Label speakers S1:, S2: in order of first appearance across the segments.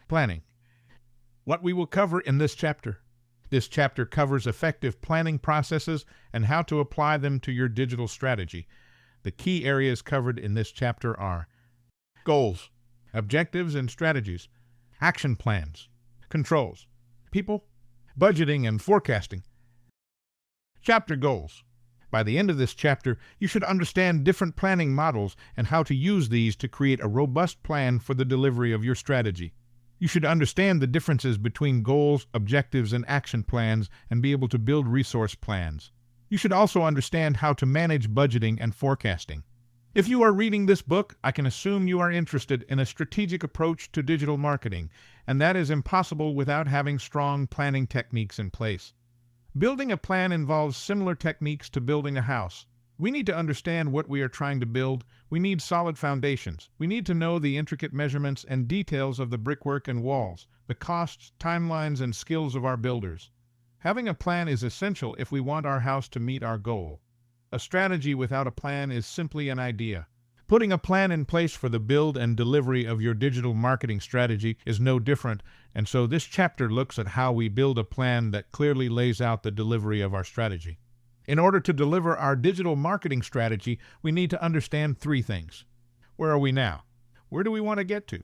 S1: Planning. What we will cover in this chapter. This chapter covers effective planning processes and how to apply them to your digital strategy. The key areas covered in this chapter are goals, objectives and strategies, action plans, controls, people, budgeting and forecasting. Chapter goals. By the end of this chapter, you should understand different planning models and how to use these to create a robust plan for the delivery of your strategy. You should understand the differences between goals, objectives, and action plans and be able to build resource plans. You should also understand how to manage budgeting and forecasting. If you are reading this book, I can assume you are interested in a strategic approach to digital marketing, and that is impossible without having strong planning techniques in place. Building a plan involves similar techniques to building a house. We need to understand what we are trying to build. We need solid foundations. We need to know the intricate measurements and details of the brickwork and walls, the costs, timelines, and skills of our builders. Having a plan is essential if we want our house to meet our goal. A strategy without a plan is simply an idea. Putting a plan in place for the build and delivery of your digital marketing strategy is no different, and so this chapter looks at how we build a plan that clearly lays out the delivery of our strategy. In order to deliver our digital marketing strategy, we need to understand three things. Where are we now? Where do we want to get to?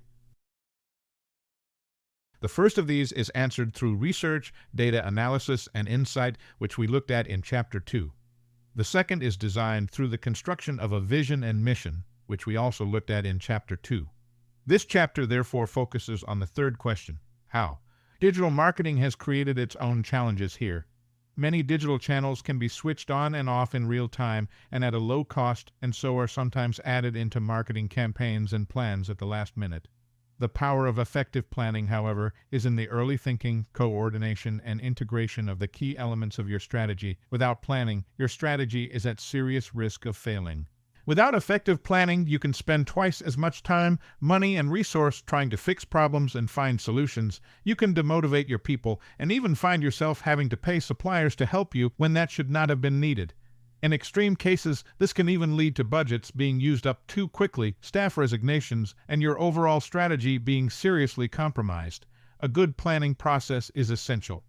S1: The first of these is answered through research, data analysis, and insight, which we looked at in Chapter 2. The second is designed through the construction of a vision and mission, which we also looked at in Chapter 2. This chapter therefore focuses on the third question, how? Digital marketing has created its own challenges here. Many digital channels can be switched on and off in real time and at a low cost, and so are sometimes added into marketing campaigns and plans at the last minute. The power of effective planning, however, is in the early thinking, coordination, and integration of the key elements of your strategy. Without planning, your strategy is at serious risk of failing. Without effective planning, you can spend twice as much time, money, and resource trying to fix problems and find solutions. You can demotivate your people and even find yourself having to pay suppliers to help you when that should not have been needed. In extreme cases, this can even lead to budgets being used up too quickly, staff resignations, and your overall strategy being seriously compromised. A good planning process is essential.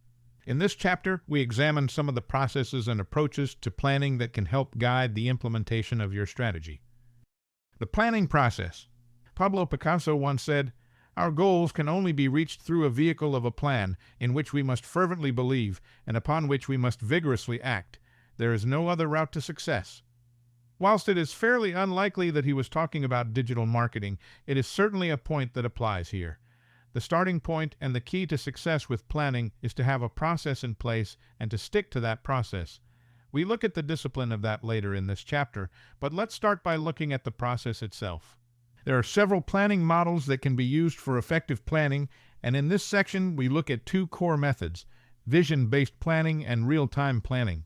S1: In this chapter, we examine some of the processes and approaches to planning that can help guide the implementation of your strategy. The planning process. Pablo Picasso once said, "Our goals can only be reached through a vehicle of a plan in which we must fervently believe and upon which we must vigorously act. There is no other route to success." Whilst it is fairly unlikely that he was talking about digital marketing, it is certainly a point that applies here. The starting point and the key to success with planning is to have a process in place and to stick to that process. We look at the discipline of that later in this chapter, but let's start by looking at the process itself. There are several planning models that can be used for effective planning, and in this section we look at two core methods, vision-based planning and real-time planning.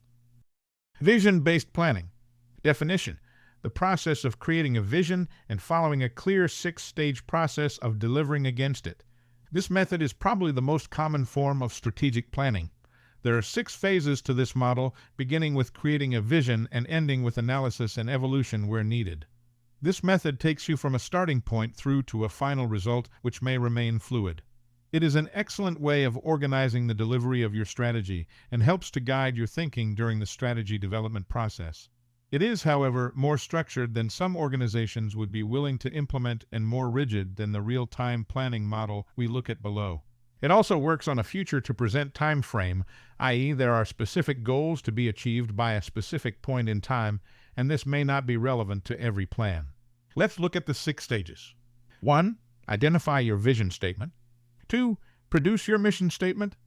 S1: Vision-based planning. Definition: the process of creating a vision and following a clear 6-stage process of delivering against it. This method is probably the most common form of strategic planning. There are 6 phases to this model, beginning with creating a vision and ending with analysis and evolution where needed. This method takes you from a starting point through to a final result which may remain fluid. It is an excellent way of organizing the delivery of your strategy and helps to guide your thinking during the strategy development process. It is, however, more structured than some organizations would be willing to implement and more rigid than the real-time planning model we look at below. It also works on a future-to-present time frame, i.e. there are specific goals to be achieved by a specific point in time, and this may not be relevant to every plan. Let's look at the 6 stages. 1. Identify your vision statement. 2. Produce your mission statement.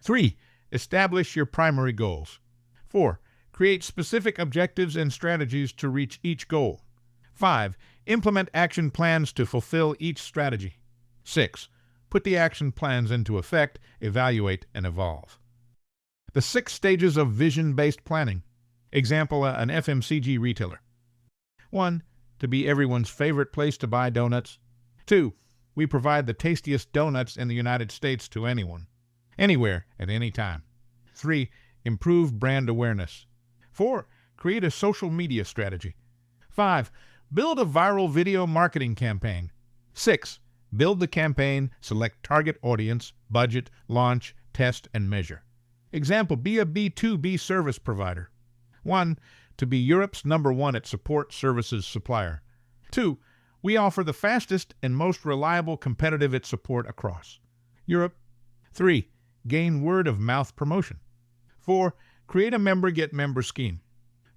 S1: 3. Establish your primary goals. 4. Create specific objectives and strategies to reach each goal. 5. Implement action plans to fulfill each strategy. 6. Put the action plans into effect, evaluate, and evolve. The 6 stages of vision-based planning. Example, an FMCG retailer. 1. To be everyone's favorite place to buy donuts. 2. We provide the tastiest donuts in the United States to anyone, anywhere, at any time. 3. Improve brand awareness. 4. Create a social media strategy. 5. Build a viral video marketing campaign. 6. Build the campaign, select target audience, budget, launch, test, and measure. Example, be a B2B service provider. 1. To be Europe's #1 at support services supplier. 2. We offer the fastest and most reliable competitive at support across Europe. 3. Gain word of mouth promotion. 4. Create a member get member scheme.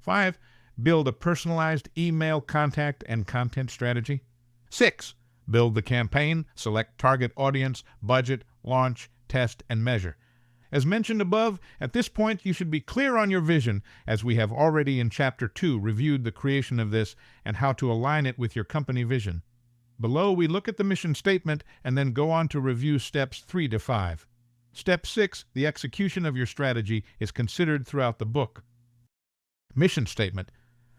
S1: 5. Build a personalized email contact and content strategy. 6. Build the campaign, select target audience, budget, launch, test, and measure. As mentioned above, at this point you should be clear on your vision, as we have already in Chapter 2 reviewed the creation of this and how to align it with your company vision. Below, we look at the mission statement and then go on to review steps 3 to 5. Step 6, the execution of your strategy, is considered throughout the book. Mission statement.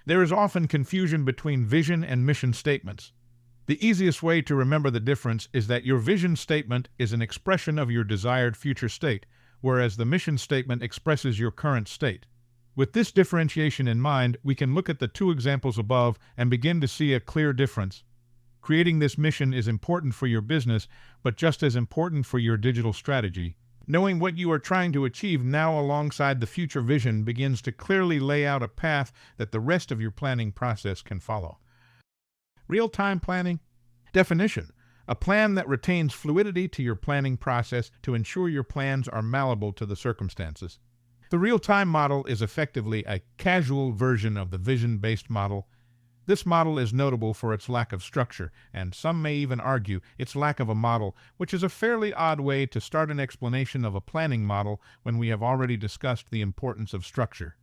S1: There is often confusion between vision and mission statements. The easiest way to remember the difference is that your vision statement is an expression of your desired future state, whereas the mission statement expresses your current state. With this differentiation in mind, we can look at the 2 examples above and begin to see a clear difference. Creating this mission is important for your business, but just as important for your digital strategy. Knowing what you are trying to achieve now alongside the future vision begins to clearly lay out a path that the rest of your planning process can follow. Real-time planning. Definition. A plan that retains fluidity to your planning process to ensure your plans are malleable to the circumstances. The real-time model is effectively a casual version of the vision-based model. This model is notable for its lack of structure, and some may even argue its lack of a model, which is a fairly odd way to start an explanation of a planning model when we have already discussed the importance of structure.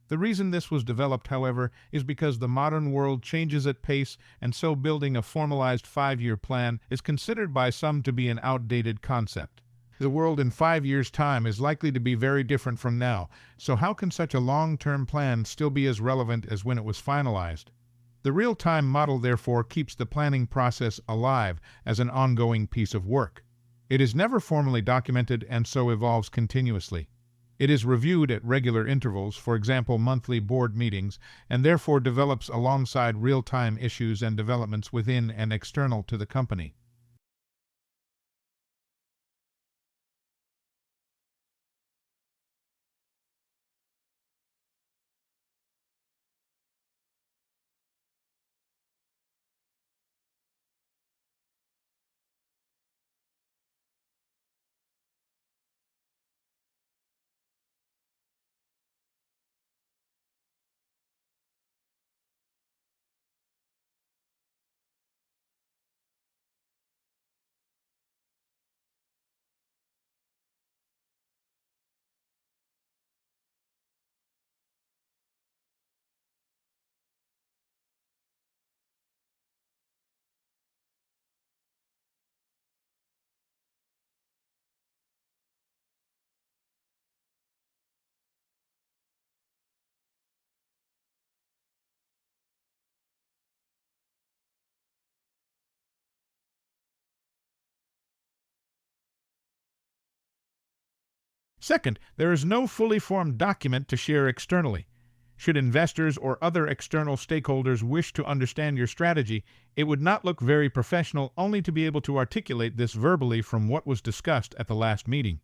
S1: The reason this was developed, however, is because the modern world changes at pace, and so building a formalized 5-year plan is considered by some to be an outdated concept. The world in 5 years' time is likely to be very different from now, so how can such a long-term plan still be as relevant as when it was finalized? The real-time model, therefore, keeps the planning process alive as an ongoing piece of work. It is never formally documented and so evolves continuously. It is reviewed at regular intervals, for example monthly board meetings, and therefore develops alongside real-time issues and developments within and external to the company. Second, there is no fully formed document to share externally. Should investors or other external stakeholders wish to understand your strategy, it would not look very professional only to be able to articulate this verbally from what was discussed at the last meeting.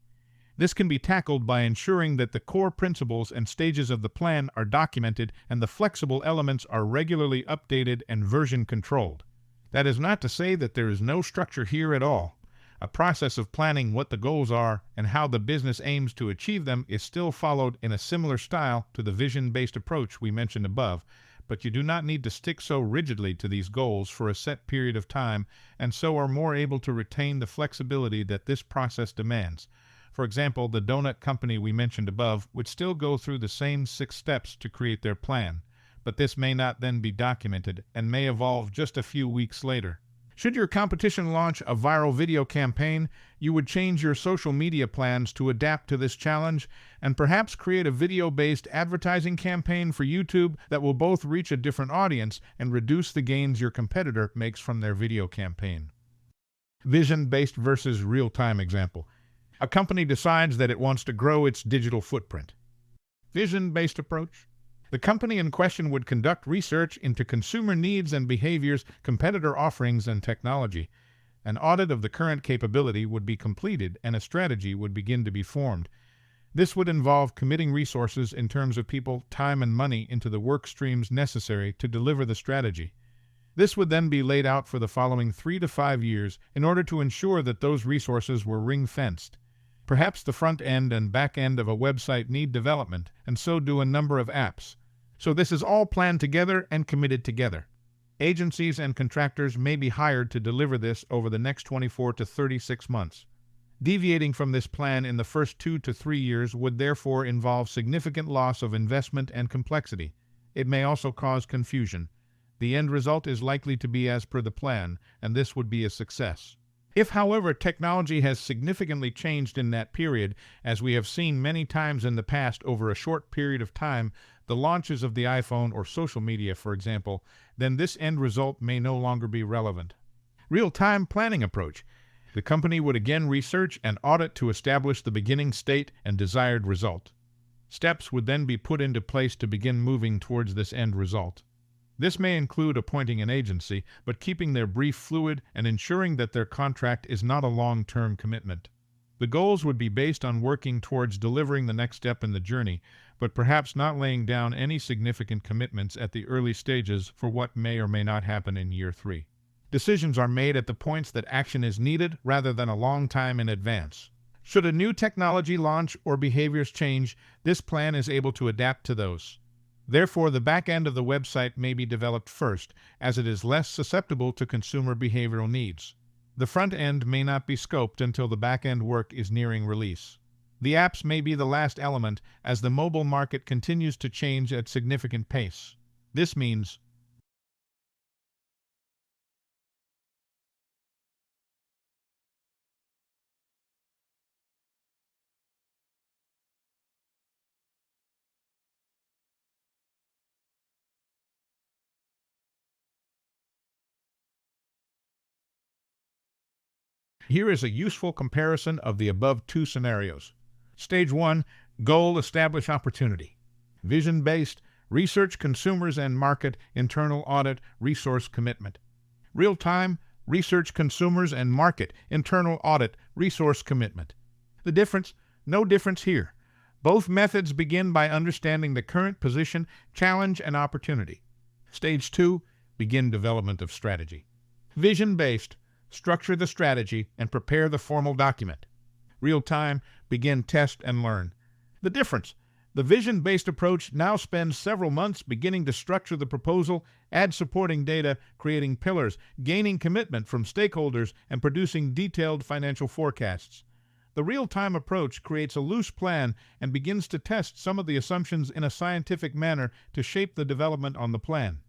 S1: This can be tackled by ensuring that the core principles and stages of the plan are documented and the flexible elements are regularly updated and version controlled. That is not to say that there is no structure here at all. A process of planning what the goals are and how the business aims to achieve them is still followed in a similar style to the vision-based approach we mentioned above, but you do not need to stick so rigidly to these goals for a set period of time, and so are more able to retain the flexibility that this process demands. For example, the donut company we mentioned above would still go through the same 6 steps to create their plan, but this may not then be documented and may evolve just a few weeks later. Should your competition launch a viral video campaign, you would change your social media plans to adapt to this challenge and perhaps create a video-based advertising campaign for YouTube that will both reach a different audience and reduce the gains your competitor makes from their video campaign. Vision-based versus real-time example. A company decides that it wants to grow its digital footprint. Vision-based approach. The company in question would conduct research into consumer needs and behaviors, competitor offerings, and technology. An audit of the current capability would be completed and a strategy would begin to be formed. This would involve committing resources in terms of people, time, and money into the work streams necessary to deliver the strategy. This would then be laid out for the following 3 to 5 years in order to ensure that those resources were ring-fenced. Perhaps the front end and back end of a website need development, and so do a number of apps. So this is all planned together and committed together. Agencies and contractors may be hired to deliver this over the next 24 to 36 months. Deviating from this plan in the first 2 to 3 years would therefore involve significant loss of investment and complexity. It may also cause confusion. The end result is likely to be as per the plan, and this would be a success. If, however, technology has significantly changed in that period, as we have seen many times in the past over a short period of time, the launches of the iPhone or social media, for example, then this end result may no longer be relevant. Real-time planning approach. The company would again research and audit to establish the beginning state and desired result. Steps would then be put into place to begin moving towards this end result. This may include appointing an agency, but keeping their brief fluid and ensuring that their contract is not a long-term commitment. The goals would be based on working towards delivering the next step in the journey, but perhaps not laying down any significant commitments at the early stages for what may or may not happen in year 3. Decisions are made at the points that action is needed rather than a long time in advance. Should a new technology launch or behaviors change, this plan is able to adapt to those. Therefore, the back end of the website may be developed first, as it is less susceptible to consumer behavioral needs. The front end may not be scoped until the back end work is nearing release. The apps may be the last element, as the mobile market continues to change at significant pace. This means here is a useful comparison of the above 2 scenarios. Stage 1, goal, establish opportunity. Vision-based, research consumers and market, internal audit, resource commitment. Real-time, research consumers and market, internal audit, resource commitment. The difference? No difference here. Both methods begin by understanding the current position, challenge, and opportunity. Stage 2, begin development of strategy. Vision-based, structure the strategy and prepare the formal document. Real-time, begin test and learn. The difference? The vision-based approach now spends several months beginning to structure the proposal, add supporting data, creating pillars, gaining commitment from stakeholders, and producing detailed financial forecasts. The real-time approach creates a loose plan and begins to test some of the assumptions in a scientific manner to shape the development on the plan.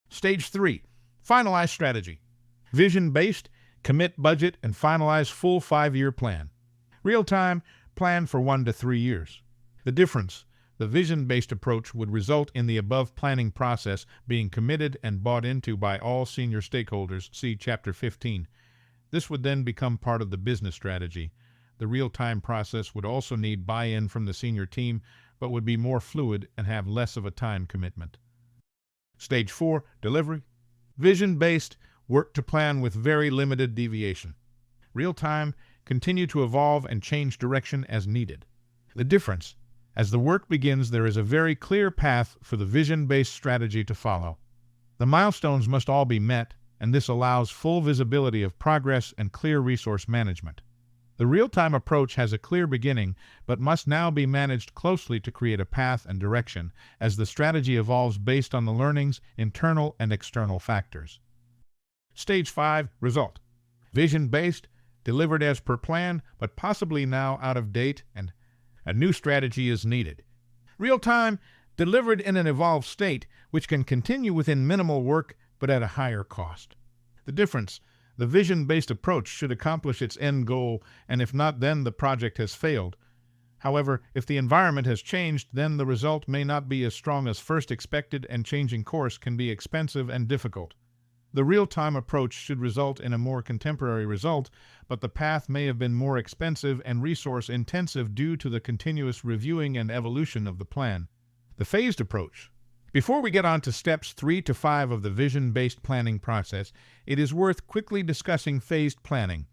S1: Stage 3, finalize strategy. Vision-based, commit budget, and finalize full 5-year plan. Real-time, plan for 1 to 3 years. The difference? The vision-based approach would result in the above planning process being committed and bought into by all senior stakeholders, see Chapter 15. This would then become part of the business strategy. The real-time process would also need buy-in from the senior team, but would be more fluid and have less of a time commitment. Stage 4, delivery. Vision-based, work to plan with very limited deviation. Real-time, continue to evolve and change direction as needed. The difference? As the work begins, there is a very clear path for the vision-based strategy to follow. The milestones must all be met, and this allows full visibility of progress and clear resource management. The real-time approach has a clear beginning, but must now be managed closely to create a path and direction, as the strategy evolves based on the learnings, internal and external factors. Stage 5, result. Vision-based, delivered as per plan, but possibly now out of date, and a new strategy is needed. Real-time, delivered in an evolved state, which can continue within minimal work, but at a higher cost. The difference? The vision-based approach should accomplish its end goal, and if not, then the project has failed. However, if the environment has changed, then the result may not be as strong as first expected, and changing course can be expensive and difficult. The real-time approach should result in a more contemporary result, but the path may have been more expensive and resource-intensive due to the continuous reviewing and evolution of the plan. The phased approach. Before we get on to steps 3 to 5 of the vision-based planning process, it is worth quickly discussing phased planning.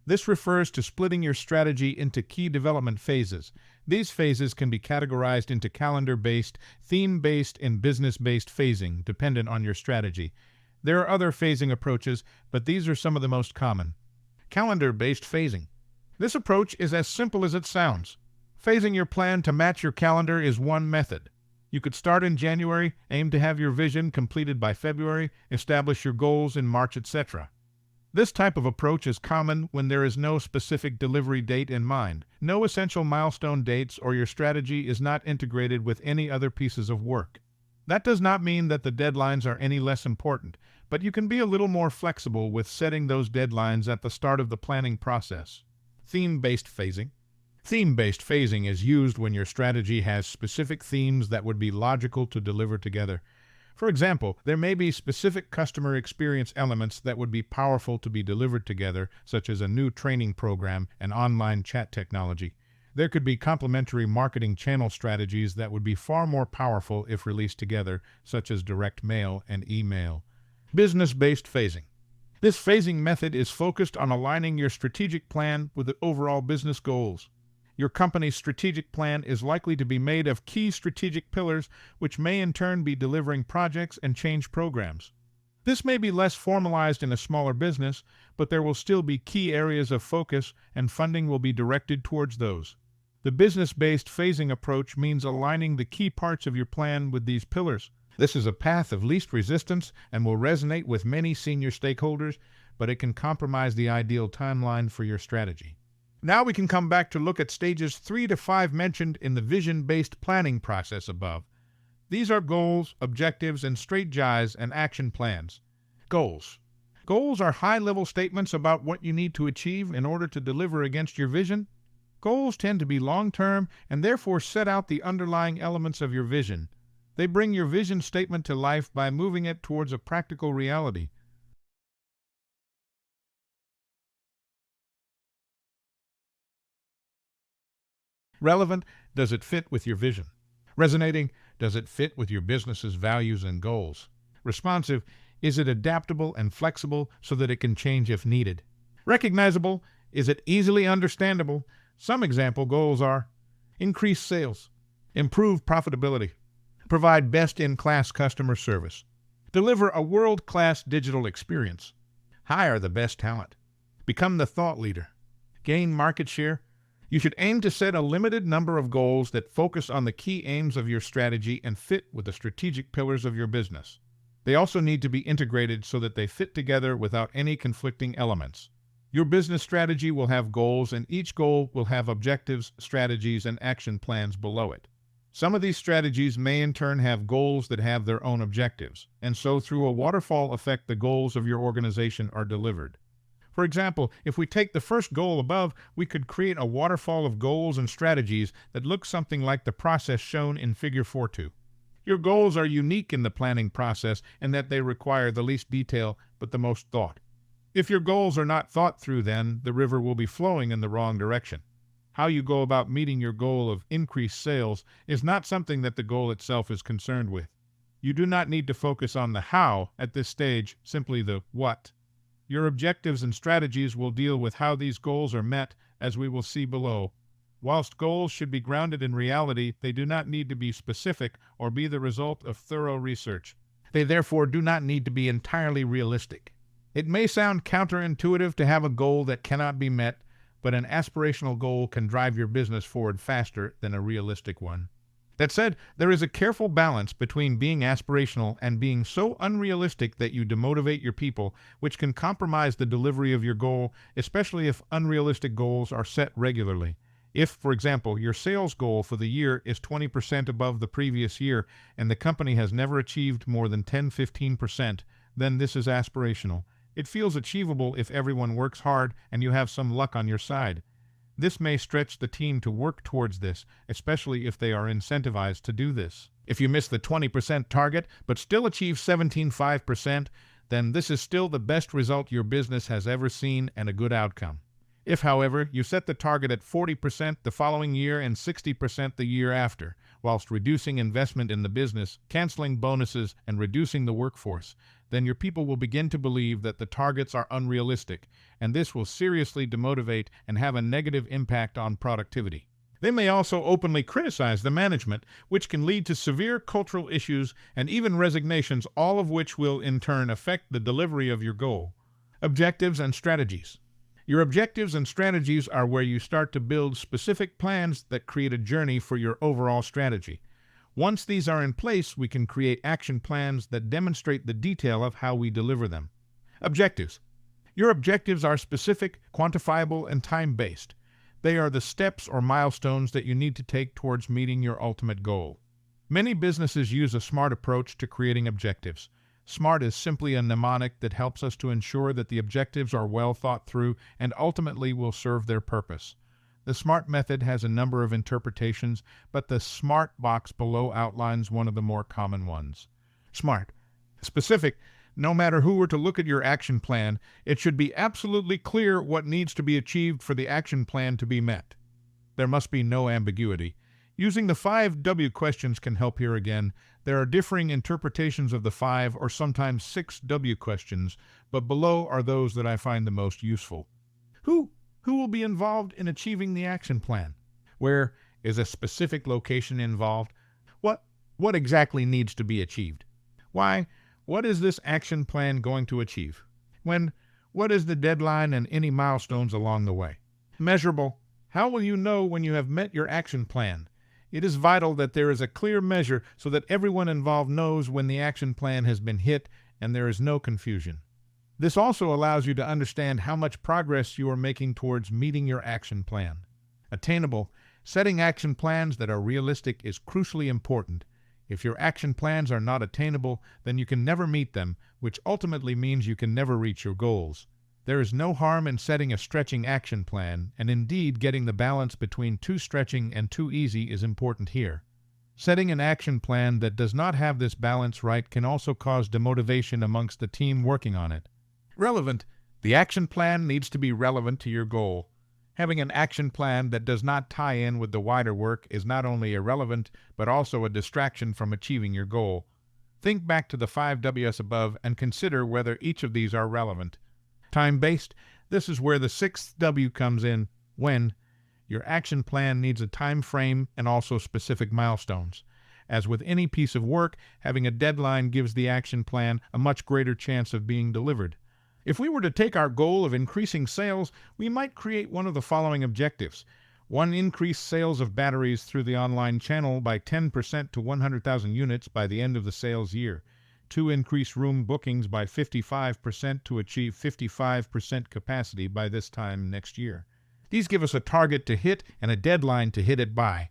S1: This refers to splitting your strategy into key development phases. These phases can be categorized into calendar-based, theme-based, and business-based phasing, dependent on your strategy. There are other phasing approaches, but these are some of the most common. Calendar-based phasing. This approach is as simple as it sounds. Phasing your plan to match your calendar is one method. You could start in January, aim to have your vision completed by February, establish your goals in March, etc. This type of approach is common when there is no specific delivery date in mind, no essential milestone dates, or your strategy is not integrated with any other pieces of work. That does not mean that the deadlines are any less important, but you can be a little more flexible with setting those deadlines at the start of the planning process. Theme-based phasing. Theme-based phasing is used when your strategy has specific themes that would be logical to deliver together. For example, there may be specific customer experience elements that would be powerful to be delivered together, such as a new training program and online chat technology. There could be complementary marketing channel strategies that would be far more powerful if released together, such as direct mail and email. Business-based phasing. This phasing method is focused on aligning your strategic plan with the overall business goals. Your company's strategic plan is likely to be made of key strategic pillars, which may in turn be delivering projects and change programs. This may be less formalized in a smaller business, but there will still be key areas of focus, and funding will be directed towards those. The business-based phasing approach means aligning the key parts of your plan with these pillars. This is a path of least resistance and will resonate with many senior stakeholders, but it can compromise the ideal timeline for your strategy. Now we can come back to look at stages 3 to 5 mentioned in the vision-based planning process above. These are goals, objectives, and strategies and action plans. Goals. Goals are high-level statements about what you need to achieve in order to deliver against your vision. Goals tend to be long-term and therefore set out the underlying elements of your vision. They bring your vision statement to life by moving it towards a practical reality. Relevant, does it fit with your vision? Resonating, does it fit with your business's values and goals? Responsive, is it adaptable and flexible so that it can change if needed? Recognizable, is it easily understandable? Some example goals are: increase sales, improve profitability, provide best-in-class customer service, deliver a world-class digital experience, hire the best talent, become the thought leader, gain market share. You should aim to set a limited number of goals that focus on the key aims of your strategy and fit with the strategic pillars of your business. They also need to be integrated so that they fit together without any conflicting elements. Your business strategy will have goals, and each goal will have objectives, strategies, and action plans below it. Some of these strategies may in turn have goals that have their own objectives, and so through a waterfall effect the goals of your organization are delivered. For example, if we take the first goal above, we could create a waterfall of goals and strategies that look something like the process shown in Figure 4.2. Your goals are unique in the planning process in that they require the least detail but the most thought. If your goals are not thought through, then the river will be flowing in the wrong direction. How you go about meeting your goal of increased sales is not something that the goal itself is concerned with. You do not need to focus on the how at this stage, simply the what. Your objectives and strategies will deal with how these goals are met, as we will see below. Whilst goals should be grounded in reality, they do not need to be specific or be the result of thorough research. They therefore do not need to be entirely realistic. It may sound counterintuitive to have a goal that cannot be met, but an aspirational goal can drive your business forward faster than a realistic one. That said, there is a careful balance between being aspirational and being so unrealistic that you demotivate your people, which can compromise the delivery of your goal, especially if unrealistic goals are set regularly. If, for example, your sales goal for the year is 20% above the previous year and the company has never achieved more than 10-15%, then this is aspirational. It feels achievable if everyone works hard and you have some luck on your side. This may stretch the team to work towards this, especially if they are incentivized to do this. If you miss the 20% target but still achieve 17.5%, then this is still the best result your business has ever seen and a good outcome. If, however, you set the target at 40% the following year and 60% the year after, whilst reducing investment in the business, canceling bonuses, and reducing the workforce, then your people will begin to believe that the targets are unrealistic, and this will seriously demotivate and have a negative impact on productivity. They may also openly criticize the management, which can lead to severe cultural issues and even resignations, all of which will in turn affect the delivery of your goal. Objectives and strategies. Your objectives and strategies are where you start to build specific plans that create a journey for your overall strategy. Once these are in place, we can create action plans that demonstrate the detail of how we deliver them. Objectives. Your objectives are specific, quantifiable, and time-based. They are the steps or milestones that you need to take towards meeting your ultimate goal. Many businesses use a SMART approach to creating objectives. SMART is simply a mnemonic that helps us to ensure that the objectives are well thought through and ultimately will serve their purpose. The SMART method has a number of interpretations, but the SMART box below outlines one of the more common ones. SMART. Specific. No matter who were to look at your action plan, it should be absolutely clear what needs to be achieved for the action plan to be met. There must be no ambiguity. Using the 5 W questions can help here again. There are differing interpretations of the 5 or sometimes 6 W questions, but below are those that I find the most useful. Who will be involved in achieving the action plan? Where is a specific location involved? What exactly needs to be achieved? Why? What is this action plan going to achieve? When? What is the deadline and any milestones along the way? Measurable. How will you know when you have met your action plan? It is vital that there is a clear measure so that everyone involved knows when the action plan has been hit and there is no confusion. This also allows you to understand how much progress you are making towards meeting your action plan. Attainable. Setting action plans that are realistic is crucially important. If your action plans are not attainable, then you can never meet them, which ultimately means you can never reach your goals. There is no harm in setting a stretching action plan, and indeed getting the balance between too stretching and too easy is important here. Setting an action plan that does not have this balance right can also cause demotivation amongst the team working on it. Relevant. The action plan needs to be relevant to your goal. Having an action plan that does not tie in with the wider work is not only irrelevant, but also a distraction from achieving your goal. Think back to the 5 Ws above and consider whether each of these are relevant. Time-based. This is where the 6th W comes in. When? Your action plan needs a time frame and also specific milestones. As with any piece of work, having a deadline gives the action plan a much greater chance of being delivered. If we were to take our goal of increasing sales, we might create one of the following objectives. 1. Increase sales of batteries through the online channel by 10% to 100,000 units by the end of the sales year. 2. Increase room bookings by 55% to achieve 55% capacity by this time next year. These give us a target to hit and a deadline to hit it by.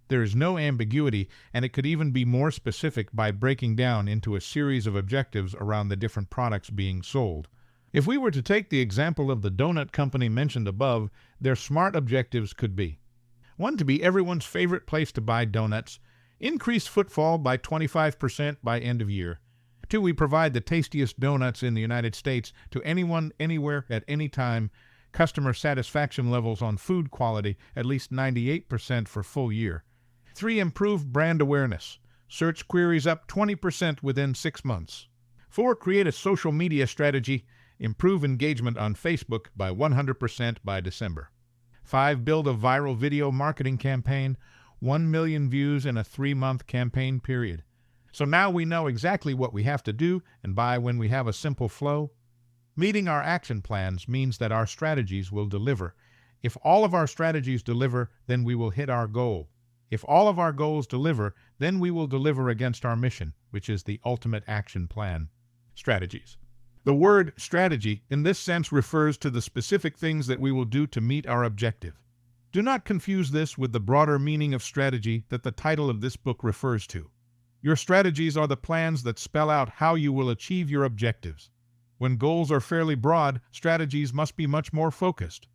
S1: There is no ambiguity, and it could even be more specific by breaking down into a series of objectives around the different products being sold. If we were to take the example of the donut company mentioned above, their SMART objectives could be: 1. To be everyone's favorite place to buy donuts. Increase footfall by 25% by end of year. 2. We provide the tastiest donuts in the United States to anyone, anywhere, at any time. Customer satisfaction levels on food quality at least 98% for full year. 3. Improve brand awareness. Search queries up 20% within 6 months. 4. Create a social media strategy. Improve engagement on Facebook by 100% by December. 5. Build a viral video marketing campaign. 1 million views in a 3-month campaign period. So now we know exactly what we have to do and by when we have a simple flow. Meeting our action plans means that our strategies will deliver. If all of our strategies deliver, then we will hit our goal. If all of our goals deliver, then we will deliver against our mission, which is the ultimate action plan. Strategies. The word strategy in this sense refers to the specific things that we will do to meet our objective. Do not confuse this with the broader meaning of strategy that the title of this book refers to. Your strategies are the plans that spell out how you will achieve your objectives. When goals are fairly broad, strategies must be much more focused.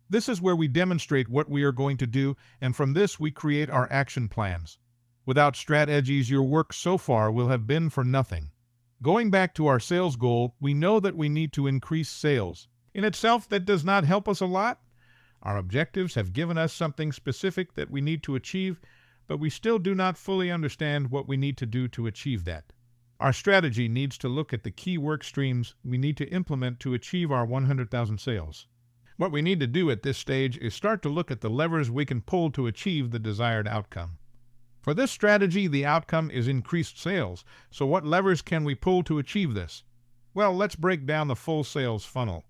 S1: This is where we demonstrate what we are going to do, and from this we create our action plans. Without strategies, your work so far will have been for nothing. Going back to our sales goal, we know that we need to increase sales. In itself, that does not help us a lot. Our objectives have given us something specific that we need to achieve, but we still do not fully understand what we need to do to achieve that. Our strategy needs to look at the key work streams we need to implement to achieve our 100,000 sales. What we need to do at this stage is start to look at the levers we can pull to achieve the desired outcome. For this strategy, the outcome is increased sales. So what levers can we pull to achieve this? Well, let's break down the full sales funnel.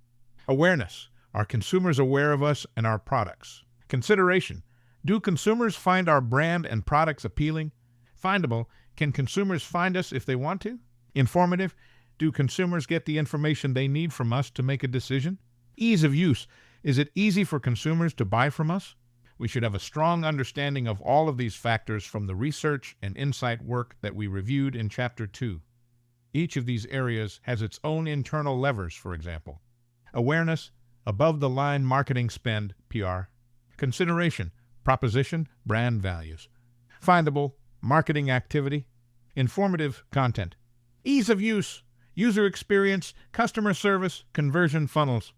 S1: Awareness. Are consumers aware of us and our products? Consideration. Do consumers find our brand and products appealing? Findable. Can consumers find us if they want to? Informative. Do consumers get the information they need from us to make a decision? Ease of use. Is it easy for consumers to buy from us? We should have a strong understanding of all of these factors from the research and insight work that we reviewed in Chapter 2. Each of these areas has its own internal levers, for example. Awareness, above-the-line marketing spend, PR. Consideration, proposition, brand values. Findable, marketing activity. Informative, content. Ease of use, user experience, customer service, conversion funnels.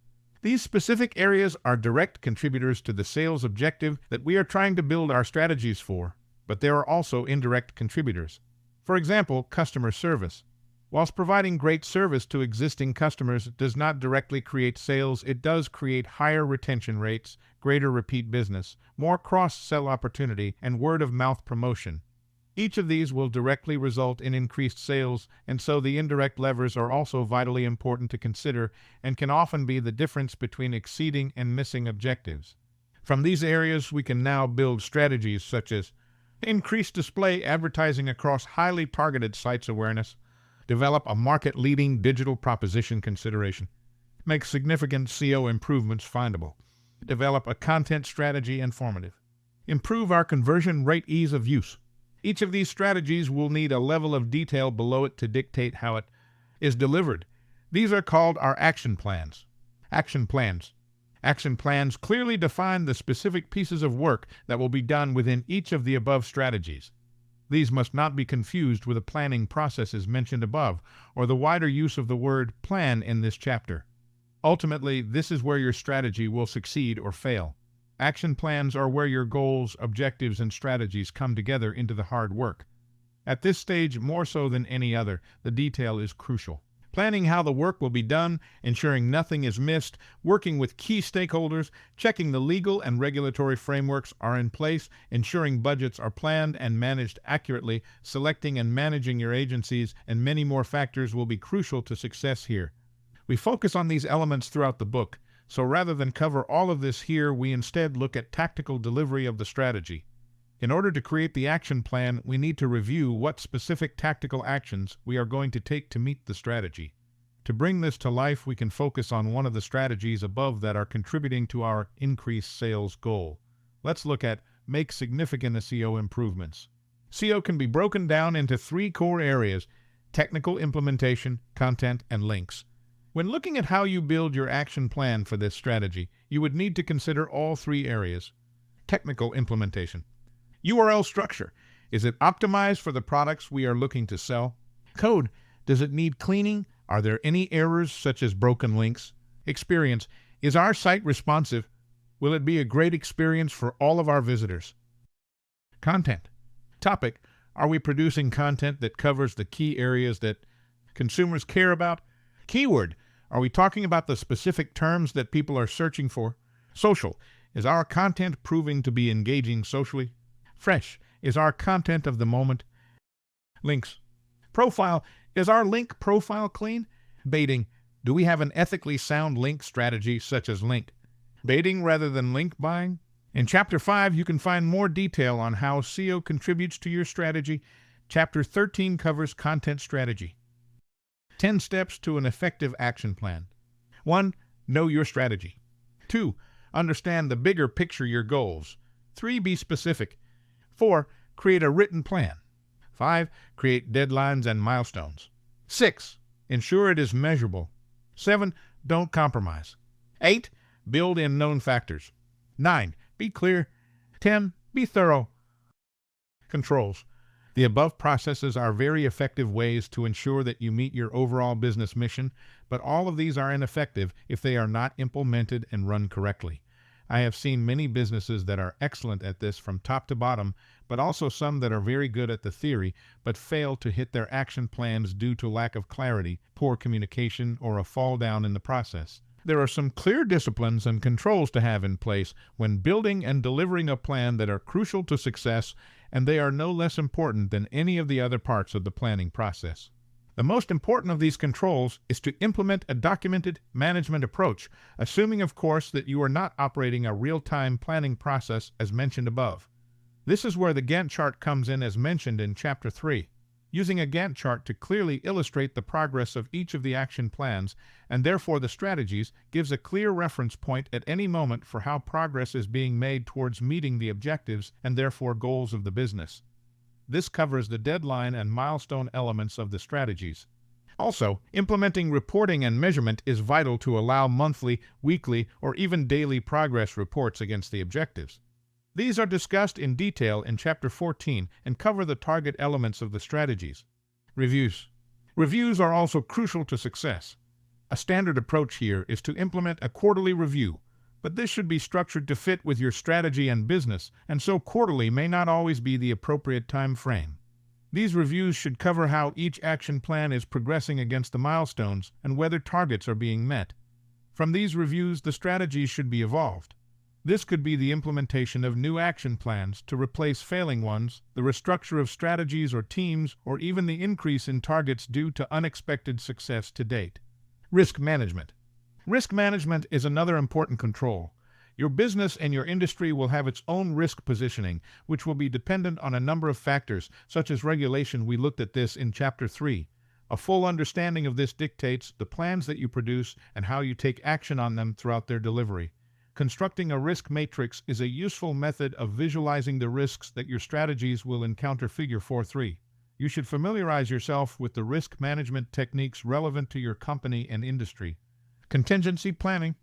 S1: These specific areas are direct contributors to the sales objective that we are trying to build our strategies for, but there are also indirect contributors. For example, customer service. Whilst providing great service to existing customers does not directly create sales, it does create higher retention rates, greater repeat business, more cross-sell opportunity, and word-of-mouth promotion. Each of these will directly result in increased sales, and so the indirect levers are also vitally important to consider and can often be the difference between exceeding and missing objectives. From these areas, we can now build strategies such as increase display advertising across highly targeted sites awareness, develop a market-leading digital proposition consideration, make significant SEO improvements findable, develop a content strategy informative, improve our conversion rate ease of use. Each of these strategies will need a level of detail below it to dictate how it is delivered. These are called our action plans. Action plans. Action plans clearly define the specific pieces of work that will be done within each of the above strategies. These must not be confused with the planning processes mentioned above, or the wider use of the word plan in this chapter. Ultimately, this is where your strategy will succeed or fail. Action plans are where your goals, objectives, and strategies come together into the hard work. At this stage, more so than any other, the detail is crucial. Planning how the work will be done, ensuring nothing is missed, working with key stakeholders, checking the legal and regulatory frameworks are in place, ensuring budgets are planned and managed accurately, selecting and managing your agencies, and many more factors will be crucial to success here. We focus on these elements throughout the book, so rather than cover all of this here, we instead look at tactical delivery of the strategy. In order to create the action plan, we need to review what specific tactical actions we are going to take to meet the strategy. To bring this to life, we can focus on one of the strategies above that are contributing to our increased sales goal. Let's look at make significant SEO improvements. SEO can be broken down into 3 core areas: technical implementation, content, and links. When looking at how you build your action plan for this strategy, you would need to consider all 3 areas. Technical implementation. URL structure. Is it optimized for the products we are looking to sell? Code. Does it need cleaning? Are there any errors such as broken links? Experience. Is our site responsive? Will it be a great experience for all of our visitors? Content. Topic. Are we producing content that covers the key areas that consumers care about? Keyword. Are we talking about the specific terms that people are searching for? Social. Is our content proving to be engaging socially? Fresh. Is our content of the moment? Links. Profile. Is our link profile clean? Baiting. Do we have an ethically sound link strategy such as link baiting rather than link buying? In Chapter 5, you can find more detail on how SEO contributes to your strategy. Chapter 13 covers content strategy. 10 steps to an effective action plan. 1. Know your strategy. 2. Understand the bigger picture your goals. 3. Be specific. 4. Create a written plan. 5. Create deadlines and milestones. 6. Ensure it is measurable. 7. Don't compromise. 8. Build in known factors. 9. Be clear. 10. Be thorough. Controls. The above processes are very effective ways to ensure that you meet your overall business mission, but all of these are ineffective if they are not implemented and run correctly. I have seen many businesses that are excellent at this from top to bottom, but also some that are very good at the theory, but fail to hit their action plans due to lack of clarity, poor communication, or a fall down in the process. There are some clear disciplines and controls to have in place when building and delivering a plan that are crucial to success, and they are no less important than any of the other parts of the planning process. The most important of these controls is to implement a documented management approach, assuming, of course, that you are not operating a real-time planning process as mentioned above. This is where the Gantt chart comes in as mentioned in Chapter 3. Using a Gantt chart to clearly illustrate the progress of each of the action plans, and therefore the strategies, gives a clear reference point at any moment for how progress is being made towards meeting the objectives and therefore goals of the business. This covers the deadline and milestone elements of the strategies. Also, implementing reporting and measurement is vital to allow monthly, weekly, or even daily progress reports against the objectives. These are discussed in detail in Chapter 14 and cover the target elements of the strategies. Reviews. Reviews are also crucial to success. A standard approach here is to implement a quarterly review, but this should be structured to fit with your strategy and business, and so quarterly may not always be the appropriate time frame. These reviews should cover how each action plan is progressing against the milestones and whether targets are being met. From these reviews, the strategies should be evolved. This could be the implementation of new action plans to replace failing ones, the restructure of strategies or teams, or even the increase in targets due to unexpected success to date. Risk management. Risk management is another important control. Your business and your industry will have its own risk positioning, which will be dependent on a number of factors, such as regulation. We looked at this in Chapter 3. A full understanding of this dictates the plans that you produce and how you take action on them throughout their delivery. Constructing a risk matrix is a useful method of visualizing the risks that your strategies will encounter. Figure 4.3. You should familiarize yourself with the risk management techniques relevant to your company and industry. Contingency planning.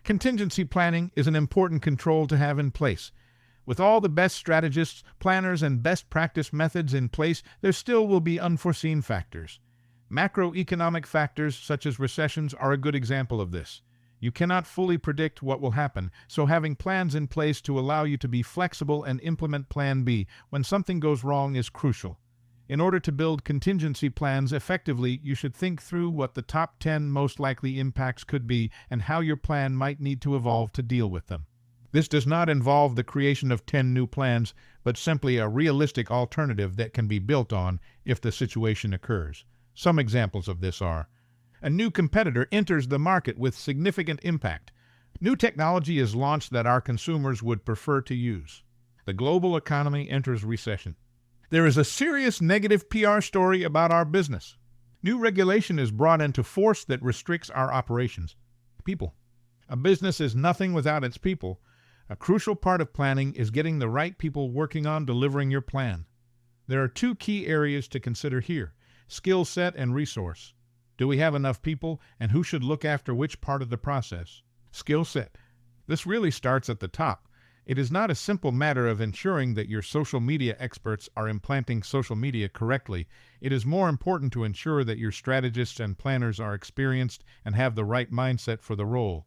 S1: Contingency planning is an important control to have in place. With all the best strategists, planners, and best practice methods in place, there still will be unforeseen factors. Macroeconomic factors such as recessions are a good example of this. You cannot fully predict what will happen, so having plans in place to allow you to be flexible and implement Plan B when something goes wrong is crucial. In order to build contingency plans effectively, you should think through what the top 10 most likely impacts could be and how your plan might need to evolve to deal with them. This does not involve the creation of 10 new plans, but simply a realistic alternative that can be built on if the situation occurs. Some examples of this are: a new competitor enters the market with significant impact. New technology is launched that our consumers would prefer to use. The global economy enters recession. There is a serious negative PR story about our business. New regulation is brought into force that restricts our operations. People. A business is nothing without its people. A crucial part of planning is getting the right people working on delivering your plan. There are two key areas to consider here: skill set and resource. Do we have enough people, and who should look after which part of the process? Skill set. This really starts at the top. It is not a simple matter of ensuring that your social media experts are implanting social media correctly. It is more important to ensure that your strategists and planners are experienced and have the right mindset for the role.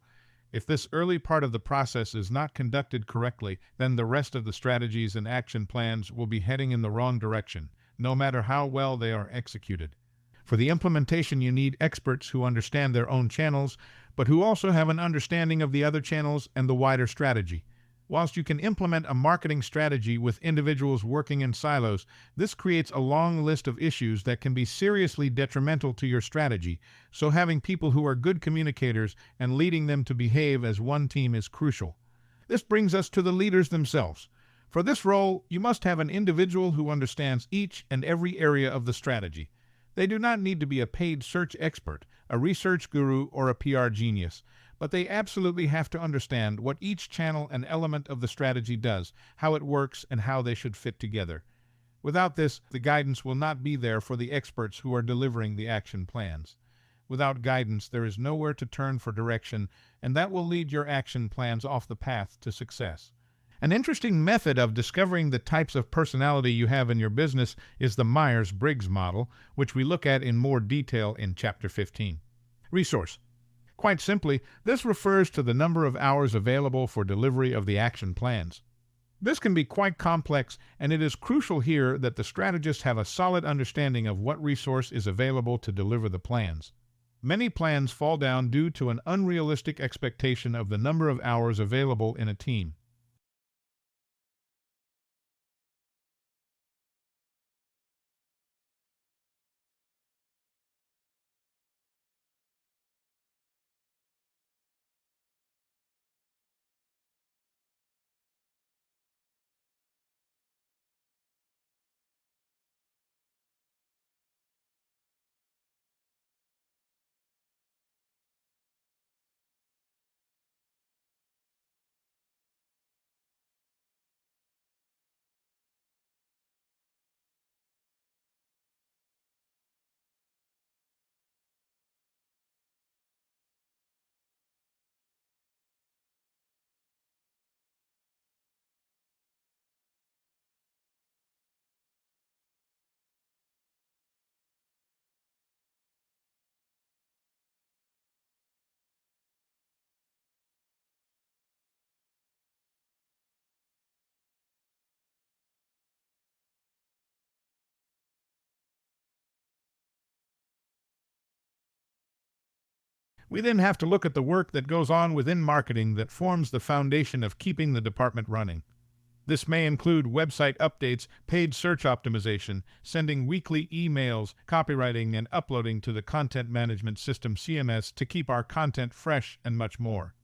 S1: If this early part of the process is not conducted correctly, then the rest of the strategies and action plans will be heading in the wrong direction, no matter how well they are executed. For the implementation, you need experts who understand their own channels, but who also have an understanding of the other channels and the wider strategy. Whilst you can implement a marketing strategy with individuals working in silos, this creates a long list of issues that can be seriously detrimental to your strategy, so having people who are good communicators and leading them to behave as one team is crucial. This brings us to the leaders themselves. For this role, you must have an individual who understands each and every area of the strategy. They do not need to be a paid search expert, a research guru, or a PR genius, but they absolutely have to understand what each channel and element of the strategy does, how it works, and how they should fit together. Without this, the guidance will not be there for the experts who are delivering the action plans. Without guidance, there is nowhere to turn for direction, and that will lead your action plans off the path to success. An interesting method of discovering the types of personality you have in your business is the Myers-Briggs model, which we look at in more detail in Chapter 15. Resource. Quite simply, this refers to the number of hours available for delivery of the action plans. This can be quite complex, and it is crucial here that the strategists have a solid understanding of what resource is available to deliver the plans. Many plans fall down due to an unrealistic expectation of the number of hours available in a team. We then have to look at the work that goes on within marketing that forms the foundation of keeping the department running. This may include website updates, paid search optimization, sending weekly emails, copywriting, and uploading to the content management system CMS to keep our content fresh, and much more.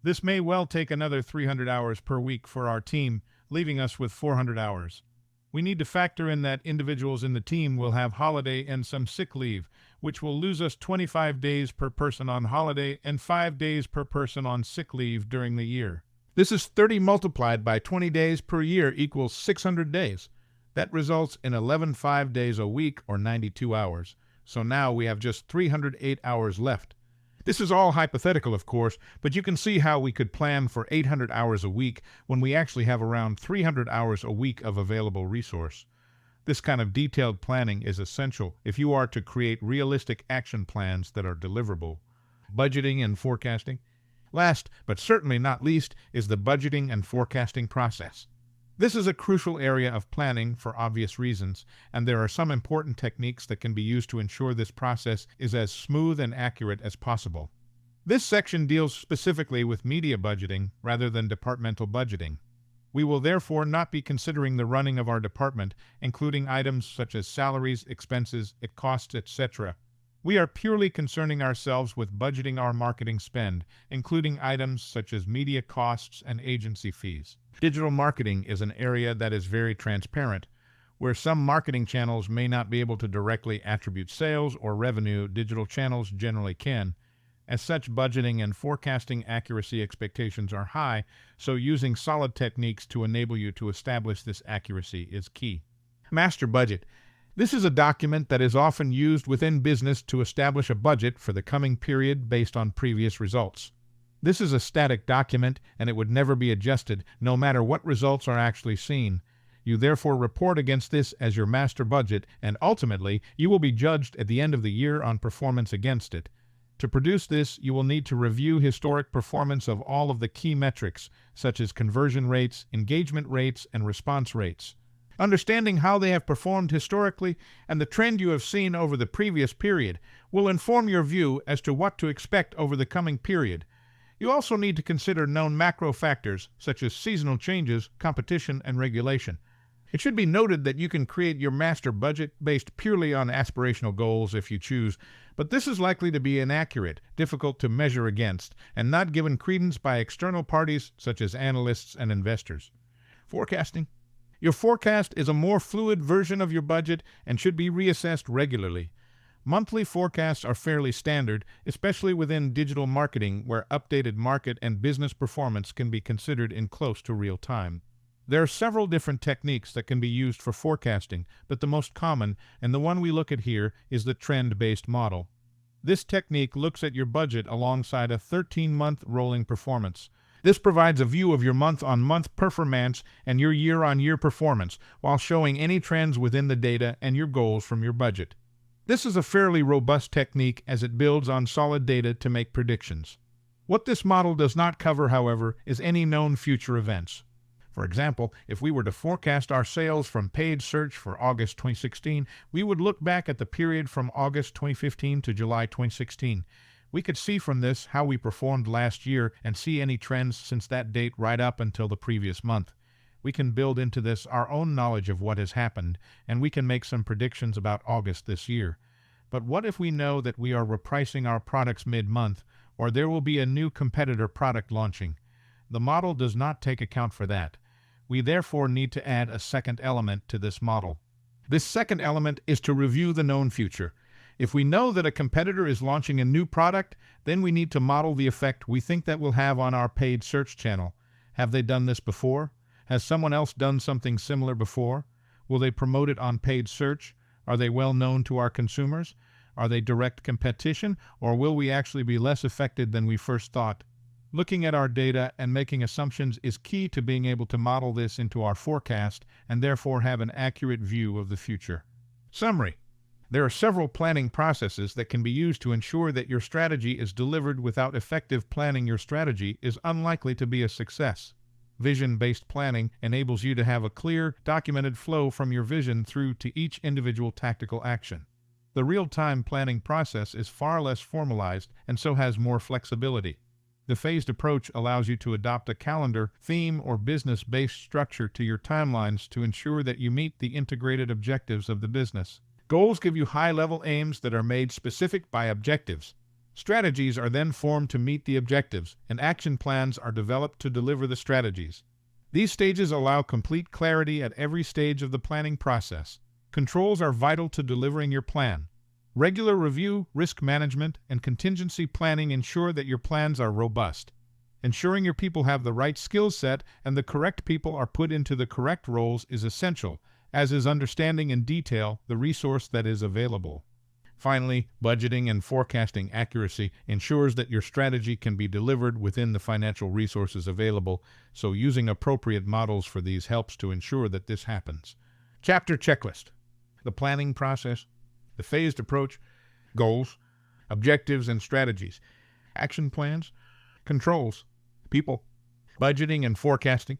S1: This may well take another 300 hours per week for our team, leaving us with 400 hours. We need to factor in that individuals in the team will have holiday and some sick leave, which will lose us 25 days per person on holiday and 5 days per person on sick leave during the year. This is 30 multiplied by 20 days per year equals 600 days. That results in 11 5 days a week, or 92 hours. So now we have just 308 hours left. This is all hypothetical, of course, but you can see how we could plan for 800 hours a week when we actually have around 300 hours a week of available resource. This kind of detailed planning is essential if you are to create realistic action plans that are deliverable. Budgeting and forecasting. Last, but certainly not least, is the budgeting and forecasting process. This is a crucial area of planning for obvious reasons, and there are some important techniques that can be used to ensure this process is as smooth and accurate as possible. This section deals specifically with media budgeting rather than departmental budgeting. We will therefore not be considering the running of our department, including items such as salaries, expenses, costs, etc. We are purely concerning ourselves with budgeting our marketing spend, including items such as media costs and agency fees. Digital marketing is an area that is very transparent. Where some marketing channels may not be able to directly attribute sales or revenue, digital channels generally can. As such, budgeting and forecasting accuracy expectations are high, so using solid techniques to enable you to establish this accuracy is key. Master budget. This is a document that is often used within business to establish a budget for the coming period based on previous results. This is a static document, and it would never be adjusted, no matter what results are actually seen. You therefore report against this as your master budget, and ultimately, you will be judged at the end of the year on performance against it. To produce this, you will need to review historic performance of all of the key metrics, such as conversion rates, engagement rates, and response rates. Understanding how they have performed historically and the trend you have seen over the previous period will inform your view as to what to expect over the coming period. You also need to consider known macro factors such as seasonal changes, competition, and regulation. It should be noted that you can create your master budget based purely on aspirational goals if you choose, but this is likely to be inaccurate, difficult to measure against, and not given credence by external parties such as analysts and investors. Forecasting. Your forecast is a more fluid version of your budget and should be reassessed regularly. Monthly forecasts are fairly standard, especially within digital marketing where updated market and business performance can be considered in close to real time. There are several different techniques that can be used for forecasting, but the most common, and the one we look at here, is the trend-based model. This technique looks at your budget alongside a 13-month rolling performance. This provides a view of your month-on-month performance and your year-on-year performance, while showing any trends within the data and your goals from your budget. This is a fairly robust technique as it builds on solid data to make predictions. What this model does not cover, however, is any known future events. For example, if we were to forecast our sales from paid search for August 2016, we would look back at the period from August 2015 to July 2016. We could see from this how we performed last year and see any trends since that date right up until the previous month. We can build into this our own knowledge of what has happened, and we can make some predictions about August this year. But what if we know that we are repricing our products mid-month, or there will be a new competitor product launching? The model does not take account for that. We therefore need to add a second element to this model. This second element is to review the known future. If we know that a competitor is launching a new product, then we need to model the effect we think that will have on our paid search channel. Have they done this before? Has someone else done something similar before? Will they promote it on paid search? Are they well known to our consumers? Are they direct competition, or will we actually be less affected than we first thought? Looking at our data and making assumptions is key to being able to model this into our forecast and therefore have an accurate view of the future. Summary. There are several planning processes that can be used to ensure that your strategy is delivered. Without effective planning, your strategy is unlikely to be a success. Vision-based planning enables you to have a clear, documented flow from your vision through to each individual tactical action. The real-time planning process is far less formalized and so has more flexibility. The phased approach allows you to adopt a calendar, theme, or business-based structure to your timelines to ensure that you meet the integrated objectives of the business. Goals give you high-level aims that are made specific by objectives. Strategies are then formed to meet the objectives, and action plans are developed to deliver the strategies. These stages allow complete clarity at every stage of the planning process. Controls are vital to delivering your plan. Regular review, risk management, and contingency planning ensure that your plans are robust. Ensuring your people have the right skill set and the correct people are put into the correct roles is essential, as is understanding in detail the resource that is available. Finally, budgeting and forecasting accuracy ensures that your strategy can be delivered within the financial resources available, so using appropriate models for these helps to ensure that this happens. Chapter Checklist. The planning process, the phased approach, goals, objectives and strategies, action plans, controls, people, budgeting and forecasting,